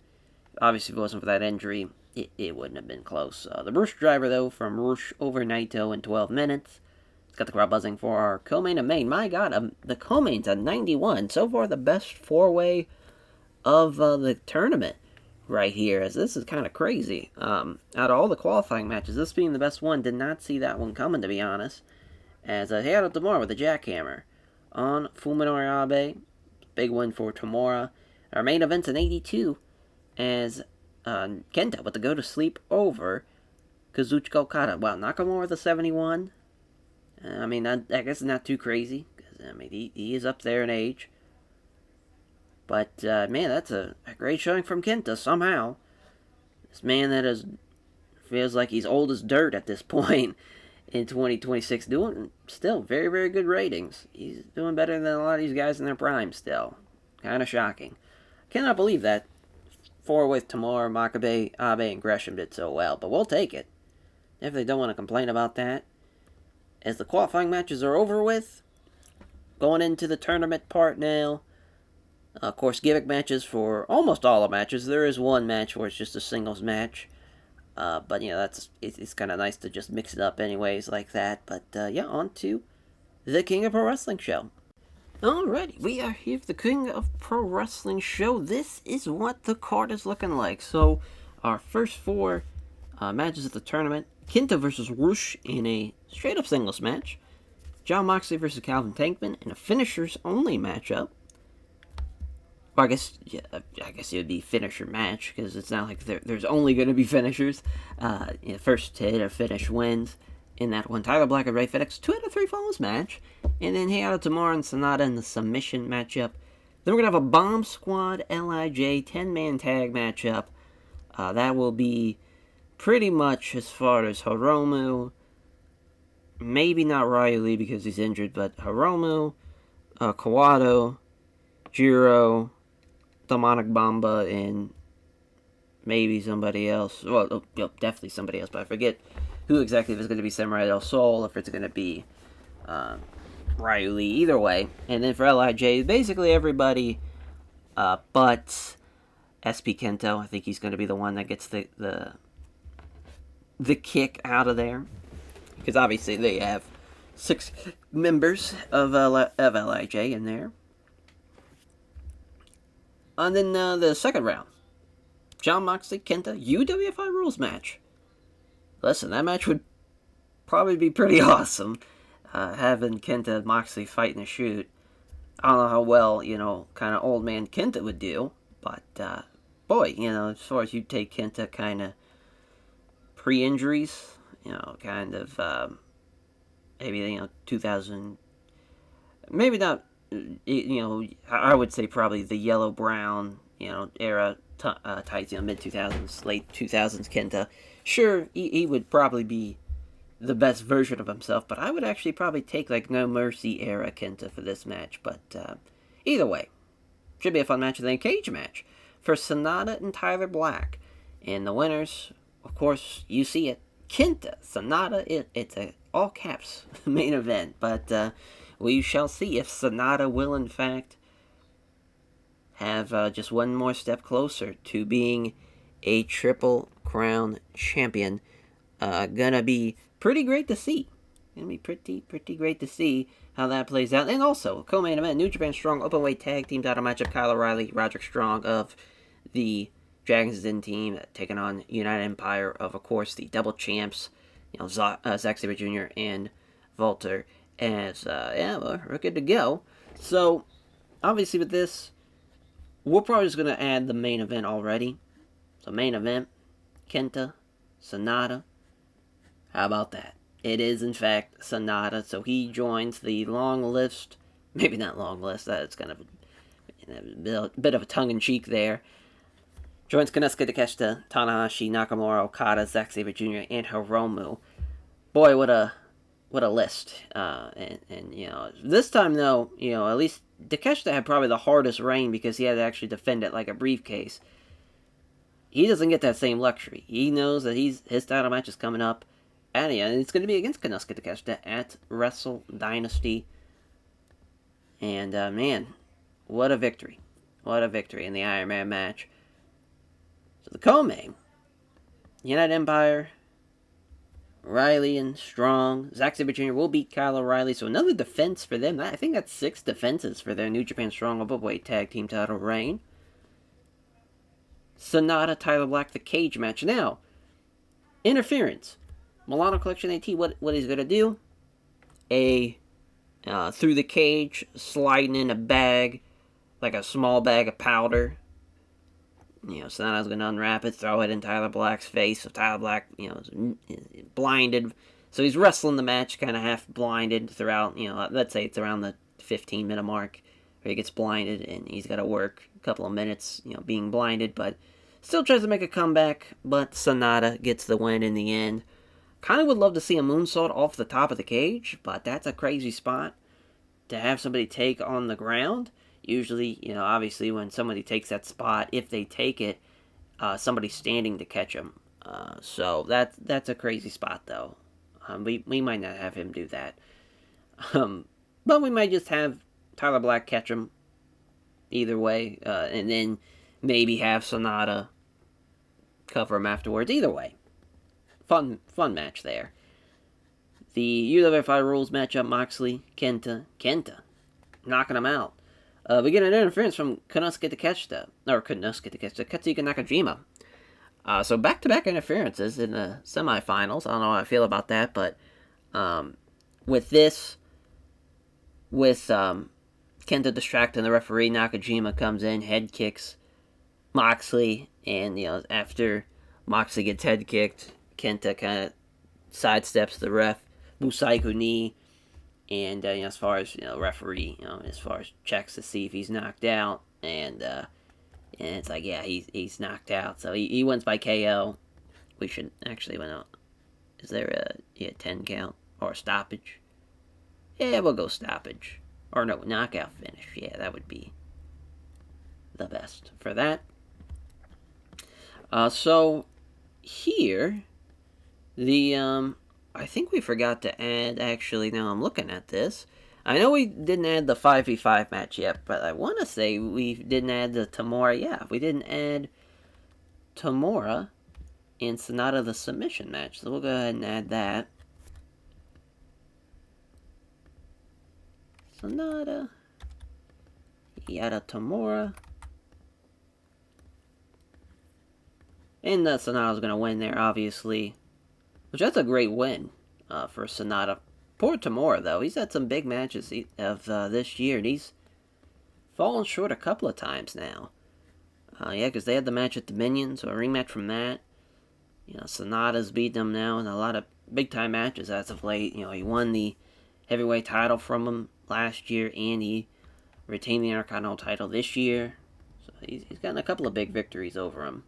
obviously if it wasn't for that injury, it wouldn't have been close. The Rush driver, though, from Rush over Naito in 12 minutes. It's got the crowd buzzing for our co-main and main. My God, the co-main's at 91. So far, the best four-way of the tournament right here, as this is kind of crazy. Out of all the qualifying matches, this being the best one, did not see that one coming, to be honest. As Heiharu Tamura with the jackhammer on Fuminori Abe. Big win for Tamura. Our main event's an 82, as Kenta with the go to sleep over Kazuchika Okada. Wow, Nakamura with a 71. I mean, I guess it's not too crazy, because, I mean, he is up there in age. But, man, that's a great showing from Kenta, somehow. This man that feels like he's old as dirt at this point in 2026, doing still very, very good ratings. He's doing better than a lot of these guys in their prime still. Kind of shocking. Cannot believe that four with Tamura, Makabe, Abe, and Gresham did so well, but we'll take it. Definitely don't want to complain about that. As the qualifying matches are over with, going into the tournament part now, Of course, gimmick matches for almost all the matches. There is one match where it's just a singles match. But it's kind of nice to just mix it up anyways like that. But yeah, on to the King of Pro Wrestling show. Alrighty, we are here for the King of Pro Wrestling show. This is what the card is looking like. So, our first four matches of the tournament: Kenta versus Rush in a straight up singles match, Jon Moxley versus Calvin Tankman in a finishers only matchup. Well, I guess it would be finisher match because it's not like there's only going to be finishers. First to hit a finish wins. In that one, Tyler Black and Ray FedEx 2 out of 3 falls match, and then Hayato Tamura and Sonata in the submission matchup. Then we're gonna have a Bomb Squad Lij 10-man tag matchup. That will be pretty much as far as Hiromu. Maybe not Riley because he's injured, but Hiromu, Kawato, Jiro, Demonic Bamba, and maybe somebody else. Well, definitely somebody else, but I forget who exactly, if it's going to be Samurai Del Sol, if it's going to be Riley, either way. And then for LIJ, basically everybody but SP Kento. I think he's going to be the one that gets the kick out of there. Because obviously they have 6 members of LIJ in there. And then the second round, Jon Moxley, Kenta, UWFI rules match. Listen, that match would probably be pretty awesome. Having Kenta and Moxley fight in a shoot. I don't know how well, kind of old man Kenta would do. But, boy, as far as you take Kenta kind of pre-injuries, kind of, maybe, 2000, maybe not, I would say probably the yellow-brown, era tights, mid-2000s, late 2000s Kenta. Sure, he would probably be the best version of himself, but I would actually probably take, No Mercy era Kenta for this match. But either way, should be a fun match. And then a cage match for Sonata and Tyler Black. And the winners, of course, you see it, Kenta, Sonata, it's a all-caps main event. But we shall see if Sonata will, in fact, have just one more step closer to being a Triple Crown champion. Gonna be pretty great to see. Gonna be pretty great to see how that plays out. And also, co-main event, New Japan Strong Openweight Tag Team title matchup, Kyle O'Reilly, Roderick Strong of the Dragon's Den team taking on United Empire of course, the double champs, Zack Sabre Jr. and Walter. As, we're good to go. So, obviously with this, we're probably just going to add the main event already. So, main event, Kenta, Sonata. How about that? It is, in fact, Sonata. So, he joins the long list. Maybe not long list. That's kind of a bit of a tongue-in-cheek there. Joins Konosuke Takeshita, Tanahashi, Nakamura, Okada, Zack Sabre Jr., and Hiromu. Boy, what a list. And this time, though, at least Takeshita had probably the hardest reign because he had to actually defend it like a briefcase. He doesn't get that same luxury. He knows that his title match is coming up, and it's going to be against Konosuke Takeshita at Wrestle Dynasty. And, man, what a victory. What a victory in the Iron Man match. So the co-main, United Empire, Riley and Strong. Zack Sabre Jr. will beat Kyle O'Reilly, so another defense for them. I think that's 6 defenses for their New Japan Strong Openweight Tag Team title reign. Sonata, Tyler Black, the cage match. Now, interference. Milano Collection AT, what he's going to do? Through the cage, sliding in a bag, like a small bag of powder. Sonata's going to unwrap it, throw it in Tyler Black's face. So Tyler Black, is blinded. So he's wrestling the match kind of half blinded throughout, let's say it's around the 15-minute mark where he gets blinded and he's got to work a couple of minutes, being blinded, but still tries to make a comeback, but Sonata gets the win in the end. Kind of would love to see a moonsault off the top of the cage, but that's a crazy spot to have somebody take on the ground. Usually, obviously when somebody takes that spot, if they take it, somebody's standing to catch them. So that's a crazy spot, though. We might not have him do that. But we might just have Tyler Black catch him, either way, and then maybe have Sonata cover him afterwards. Either way, fun match there. The UWFI rules matchup: Moxley, Kenta, knocking him out. We get an interference from Katsuhika Nakajima. So back-to-back interferences in the semifinals. I don't know how I feel about that, but with Kenta distracting the referee, Nakajima comes in, head kicks Moxley, and after Moxley gets head kicked, Kenta kind of sidesteps the ref, Busaiku knee, and as far as referee, as far as checks to see if he's knocked out, and it's like, yeah, he's knocked out, so he wins by KO. We should actually win out. Is there a 10 count or a stoppage? Yeah, we'll go stoppage. Or no, knockout finish. Yeah, that would be the best for that. So here, I think we forgot to add, actually, now I'm looking at this. I know we didn't add the 5v5 match yet, but I want to say we didn't add the Tamura. Yeah, we didn't add Tamura and Sonata the submission match, so we'll go ahead and add that. Sonata, Yada Tamura. And Sonata's going to win there, obviously. Which, that's a great win for Sonata. Poor Tamura, though. He's had some big matches of this year, and he's fallen short a couple of times now. Yeah, because they had the match at Dominion, so a rematch from that. Sonata's beaten him now in a lot of big-time matches as of late. He won the heavyweight title from him last year, and he retained the Intercontinental title this year. So he's gotten a couple of big victories over him.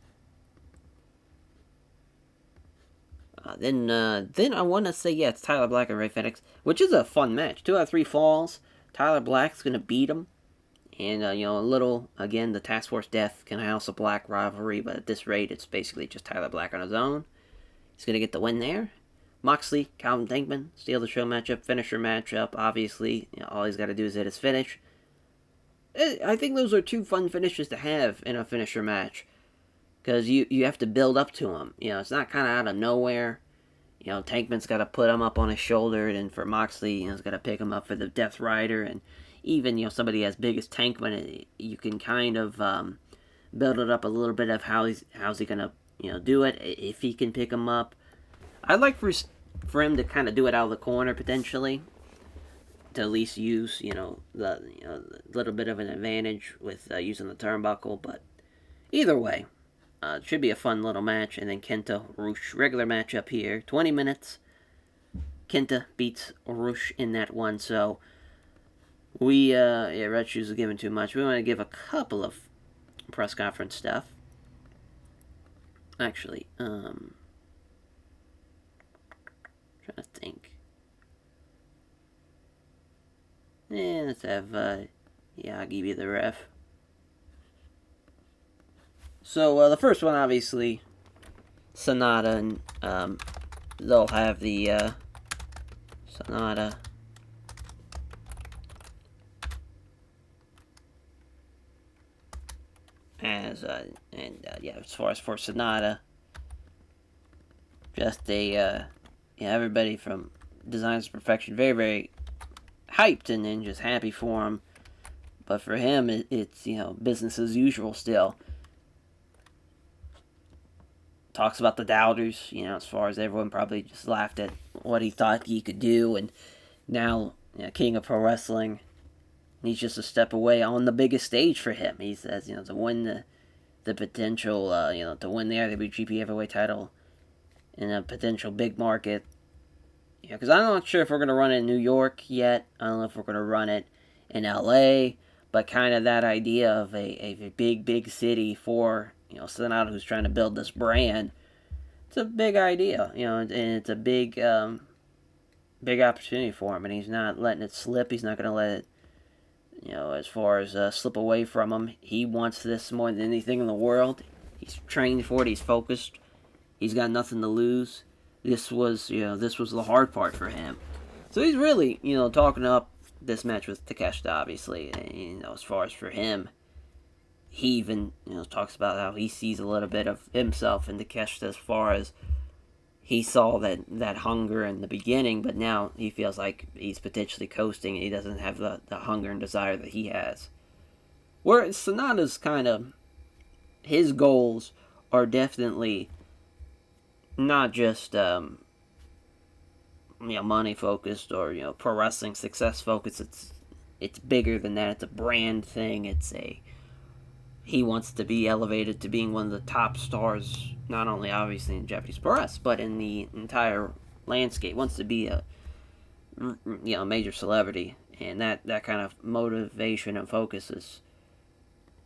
Then I want to say, yeah, it's Tyler Black and Ray Phoenix, which is a fun match. 2 out of 3 falls. Tyler Black's going to beat him. And, a little, again, the Task Force Death can House of Black rivalry, but at this rate, it's basically just Tyler Black on his own. He's going to get the win there. Moxley, Calvin Tankman, steal the show matchup, finisher matchup. Obviously, all he's got to do is hit his finish. I think those are 2 fun finishes to have in a finisher match. Because you have to build up to him. It's not kind of out of nowhere. Tankman's got to put him up on his shoulder, and for Moxley, he's got to pick him up for the Death Rider. And even, somebody as big as Tankman, you can kind of build it up a little bit of how's he going to, do it, if he can pick him up. I'd like for him to kind of do it out of the corner, potentially, to at least use, the little bit of an advantage with using the turnbuckle. But either way, it should be a fun little match. And then Kenta, Rush, regular matchup here. 20 minutes. Kenta beats Rush in that one. So, Red Shoes are giving too much. We want to give a couple of press conference stuff. Actually, trying to think. Yeah, let's have, Yagi be the ref. So, the first one, obviously, Sonata, and they'll have the Sonata as, as far as for Sonata, just everybody from Designs to Perfection, very, very hyped and just happy for him. But for him, it's, business as usual still. Talks about the doubters, as far as everyone probably just laughed at what he thought he could do, and now, King of Pro Wrestling, he's just a step away on the biggest stage for him. He says, to win the potential, to win the IWGP Heavyweight title in a potential big market. Because I'm not sure if we're going to run it in New York yet. I don't know if we're going to run it in LA, but kind of that idea of a big city for Sonata, who's trying to build this brand. It's a big idea, and it's a big opportunity for him, and he's not letting it slip. He's not going to let it, as far as slip away from him. He wants this more than anything in the world. He's trained for it. He's focused. He's got nothing to lose. This was the hard part for him. So he's really, talking up this match with Takeshita, obviously, as far as for him. he even talks about how he sees a little bit of himself in Takeshita as far as he saw that hunger in the beginning, but now he feels like he's potentially coasting and he doesn't have the hunger and desire that he has. Whereas Sonata's kind of, his goals are definitely not just money focused or pro wrestling success focused. It's bigger than that. It's a brand thing. He wants to be elevated to being one of the top stars, not only obviously in Japanese pro wrestling, but in the entire landscape. Wants to be a major celebrity, and that kind of motivation and focus is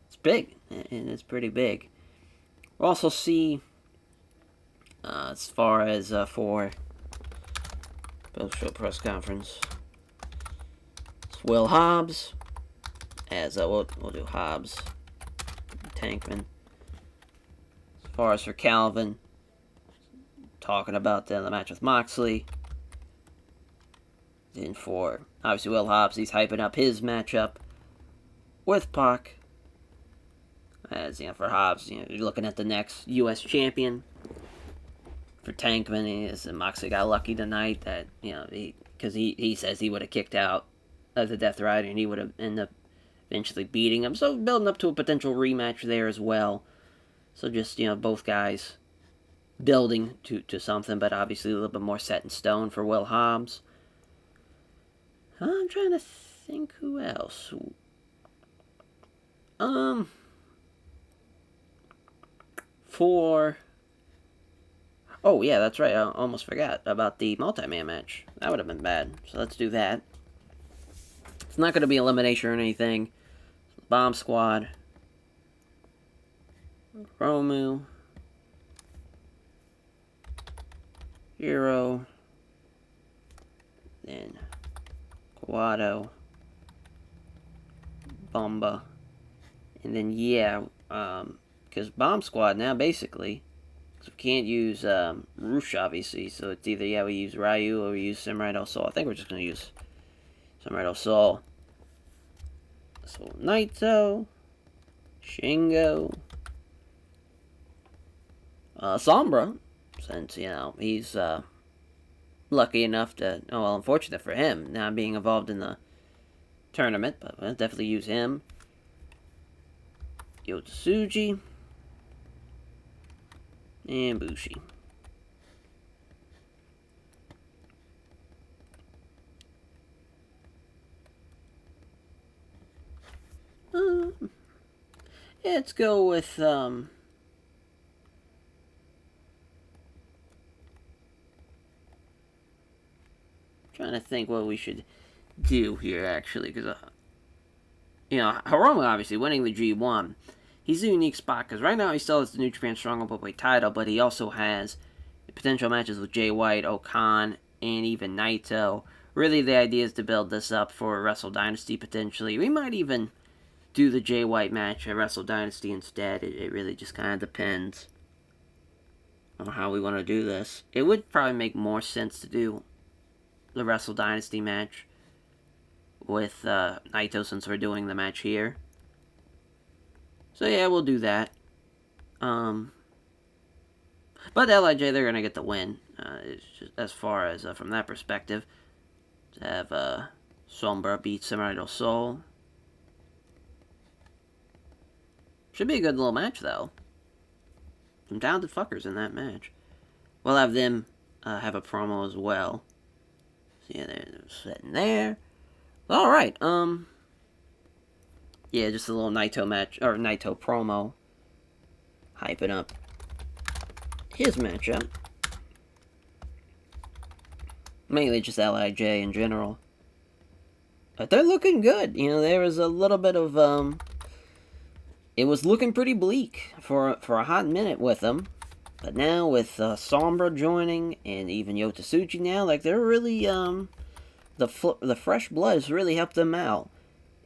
it's big, and it's pretty big. We'll also see as far as for post-show press conference, it's Will Hobbs as we'll do Hobbs. Tankman. As far as for Calvin, talking about the match with Moxley. Then for, obviously, Will Hobbs, he's hyping up his matchup with Pac. As, for Hobbs, you're looking at the next U.S. champion. For Tankman, Moxley got lucky tonight that, because he says he would have kicked out of the Death Rider and he would have ended up eventually beating him. So building up to a potential rematch there as well. So just, both guys building to something, but obviously a little bit more set in stone for Will Hobbs. I'm trying to think who else. Oh yeah, that's right, I almost forgot about the multi-man match. That would have been bad, so let's do that. It's not going to be elimination or anything. Bomb Squad, Romu, Hero, then Kawato, Bumba, and then because Bomb Squad now basically, because we can't use Roosh obviously, so it's either we use Ryu or we use Samurai Del Sol. I think we're just going to use Samurai Del Sol. So Naito, Shingo, Sombra, since he's lucky enough to, unfortunate for him not being involved in the tournament, but we'll definitely use him. Yota Tsuji and Bushi. Let's go with trying to think what we should do here actually, because Hiromu obviously winning the G1, he's a unique spot because right now he still has the New Japan Strong Openweight title, but he also has potential matches with Jay White, Okan, and even Naito. Really, the idea is to build this up for Wrestle Dynasty potentially. We might even do the Jay White match at Wrestle Dynasty instead. It really just kind of depends on how we want to do this. It would probably make more sense to do the Wrestle Dynasty match with Naito since we're doing the match here. So yeah, we'll do that. But LIJ, they're going to get the win. It's just, as far as from that perspective, to have Sombra beat Samurai Del Sol. Should be a good little match, though. Some talented fuckers in that match. We'll have them have a promo as well. So yeah, they're sitting there. Alright, yeah, just a little Naito match, or Naito promo. Hyping up his matchup. Mainly just LIJ in general. But they're looking good. There was a little bit of, it was looking pretty bleak for a hot minute with them. But now with Sombra joining and even Yota Tsuji now, like they're really, the fresh blood has really helped them out.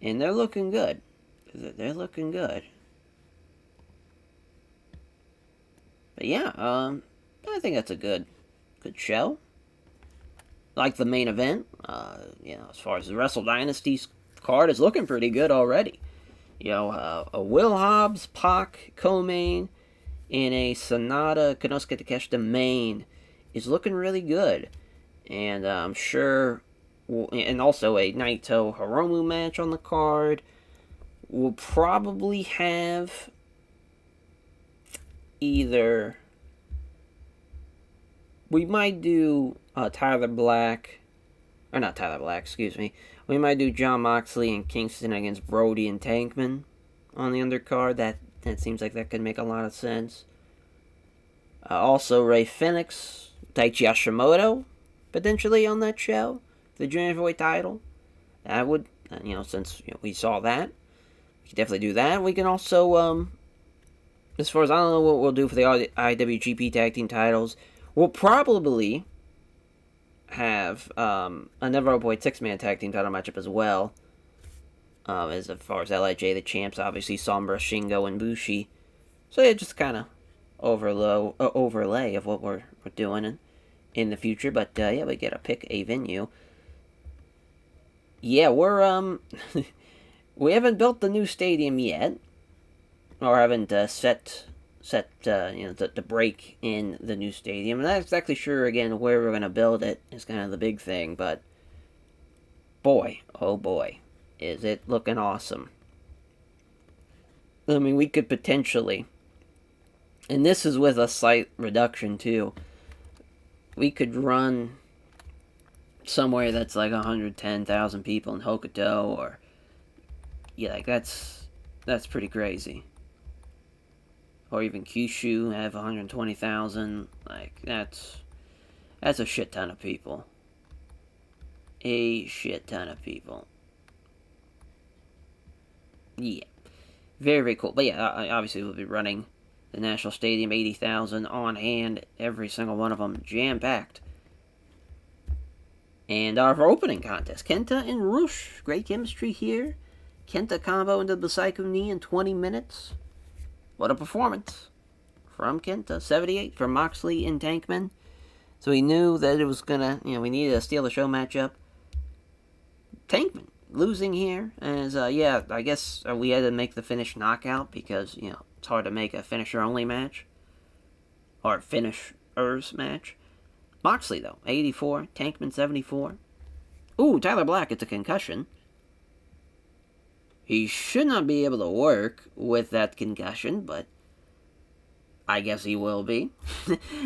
And they're looking good. They're looking good. But yeah, I think that's a good show. Like the main event, as far as the Wrestle Dynasty's card is looking pretty good already. A Will Hobbs, Pac, co-main, and a Sonata Konosuke Takeshita main is looking really good. And I'm sure, and also a Naito Hiromu match on the card. We'll probably have either. We might do Tyler Black, or not Tyler Black, excuse me. We might do Jon Moxley and Kingston against Brody and Tankman on the undercard. That seems like that could make a lot of sense. Also, Ray Phoenix, Daichi Hashimoto, potentially on that show, the junior heavyweight title. That would, since we saw that, we could definitely do that. We can also, as far as I don't know what we'll do for the IWGP Tag Team titles, we'll probably have a Never Openweight 6-man Tag Team title matchup as well. As far as LIJ, the champs, obviously Sombra, Shingo, and Bushi. So yeah, just kind of overlay of what we're doing in the future. But yeah, we gotta pick a venue. Yeah, we're we haven't built the new stadium yet, or haven't set the break in the new stadium. I'm not exactly sure again where we're gonna build it is kind of the big thing, but boy, oh boy, is it looking awesome. I mean, we could potentially, and this is with a slight reduction too, we could run somewhere that's like 110,000 people in Hokuto, or like that's pretty crazy. Or even Kyushu have 120,000. Like that's a shit ton of people. A shit ton of people. Yeah, very very cool. But yeah, obviously we'll be running the National Stadium, 80,000 on hand, every single one of them jam packed. And our opening contest, Kenta and Rush. Great chemistry here. Kenta combo into the Psycho knee in 20 minutes. What a performance from Kenta. 78 for Moxley and Tankman. So we knew that it was gonna, we needed a steal the show matchup. Tankman losing here, as, I guess we had to make the finish knockout because, it's hard to make a finisher-only match. Or finishers match. Moxley, though, 84. Tankman, 74. Ooh, Tyler Black gets a concussion. He should not be able to work with that concussion, but I guess he will be.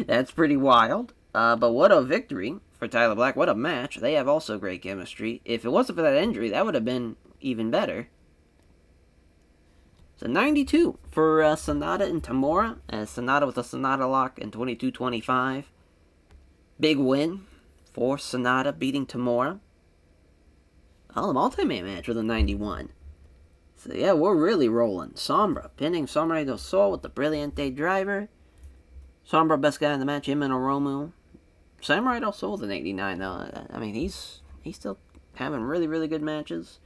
That's pretty wild. But what a victory for Tyler Black. What a match. They have also great chemistry. If it wasn't for that injury, that would have been even better. So 92 for Sonata and Tamura. As Sonata with a Sonata lock in 22-25. Big win for Sonata beating Tamura. Oh, a multi-man match with a 91. So yeah, we're really rolling. Sombra pinning Samurai del Sol with the Brilliante driver. Sombra best guy in the match, him and Oromu. Samurai del Sol with an 89 though. I mean, he's still having really, really good matches.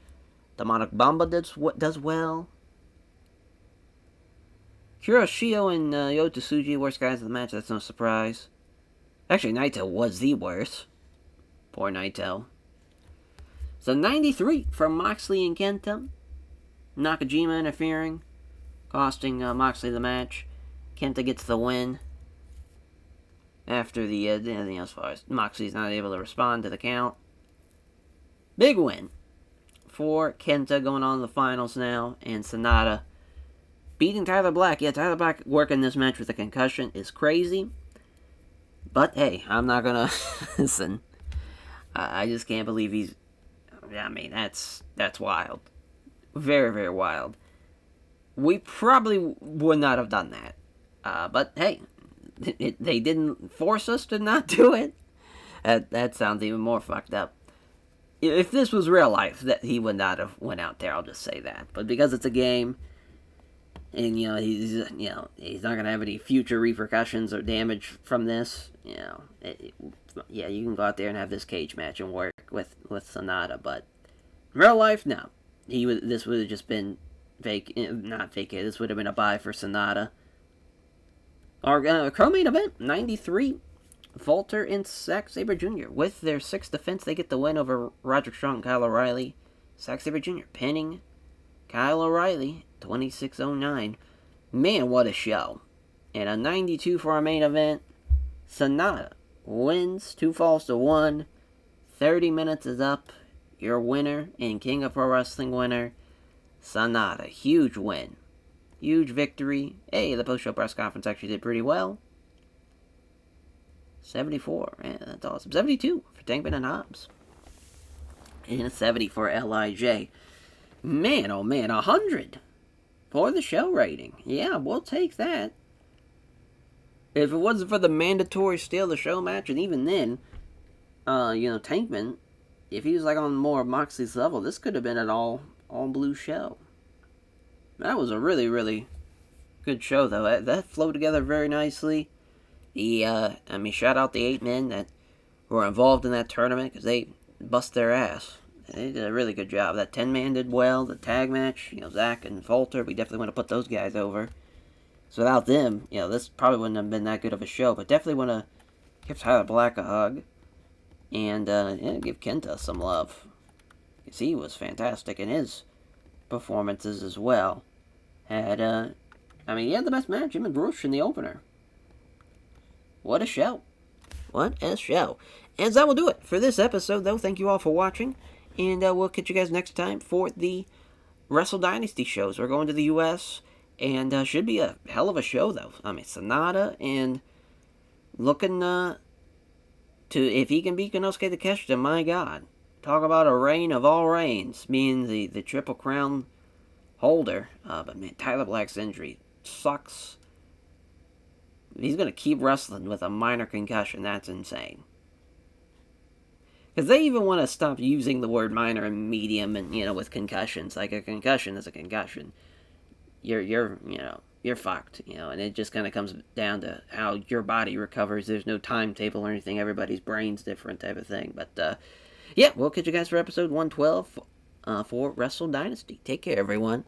Demonic Bamba does well. Kuroshio and Yota Tsuji, worst guys in the match, that's no surprise. Actually, Naito was the worst. Poor Naito. So 93 from Moxley and Kenta. Nakajima interfering, costing Moxley the match. Kenta gets the win. After the, as far as Moxley's not able to respond to the count. Big win for Kenta going on to the finals now. And Sonata beating Tyler Black. Yeah, Tyler Black working this match with a concussion is crazy. But hey, I'm not gonna listen. I just can't believe he's. I mean, that's wild. Very, very wild. We probably would not have done that. But hey, they didn't force us to not do it. That sounds even more fucked up. If this was real life, that he would not have went out there. I'll just say that. But because it's a game, and he's not gonna have any future repercussions or damage from this. You can go out there and have this cage match and work with Sonata. But in real life, no. This would have just been not vacated. This would have been a bye for Sonata. Our co-main event, 93. Volter and Zack Sabre Jr. With their 6th defense, they get the win over Roderick Strong and Kyle O'Reilly. Zack Sabre Jr. pinning Kyle O'Reilly, 2609. Man, what a show. And a 92 for our main event. Sonata wins, 2 falls to 1. 30 minutes is up. Your winner and King of Pro Wrestling winner, Sonata. Huge win. Huge victory. Hey, the post-show press conference actually did pretty well. 74. Yeah, that's awesome. 72 for Tankman and Hobbs. And a 70 for LIJ. Man, oh man, 100 for the show rating. Yeah, we'll take that. If it wasn't for the mandatory steal the show match, and even then, Tankman, if he was like on more of Moxley's level, this could have been an all blue show. That was a really, really good show, though. That flowed together very nicely. Shout out the 8 men that were involved in that tournament, because they bust their ass. They did a really good job. That 10-man did well. The tag match, Zach and Volter, we definitely want to put those guys over. So without them, this probably wouldn't have been that good of a show. But definitely want to give Tyler Black a hug. And give Kenta some love. Because he was fantastic in his performances as well. He had the best match, him and Bruce in the opener. What a show. What a show. And that will do it for this episode, though. Thank you all for watching. And we'll catch you guys next time for the Wrestle Dynasty shows. We're going to the U.S., and should be a hell of a show, though. Sonata, and looking to, if he can beat Konosuke Takeshita, my God. Talk about a reign of all reigns, being the Triple Crown holder. But man, Tyler Black's injury sucks. He's going to keep wrestling with a minor concussion. That's insane. Because they even want to stop using the word minor and medium and, with concussions. Like, a concussion is a concussion. You're fucked, and it just kind of comes down to how your body recovers. There's no timetable or anything. Everybody's brain's different type of thing. But, we'll catch you guys for episode 112 for Wrestle Dynasty. Take care, everyone.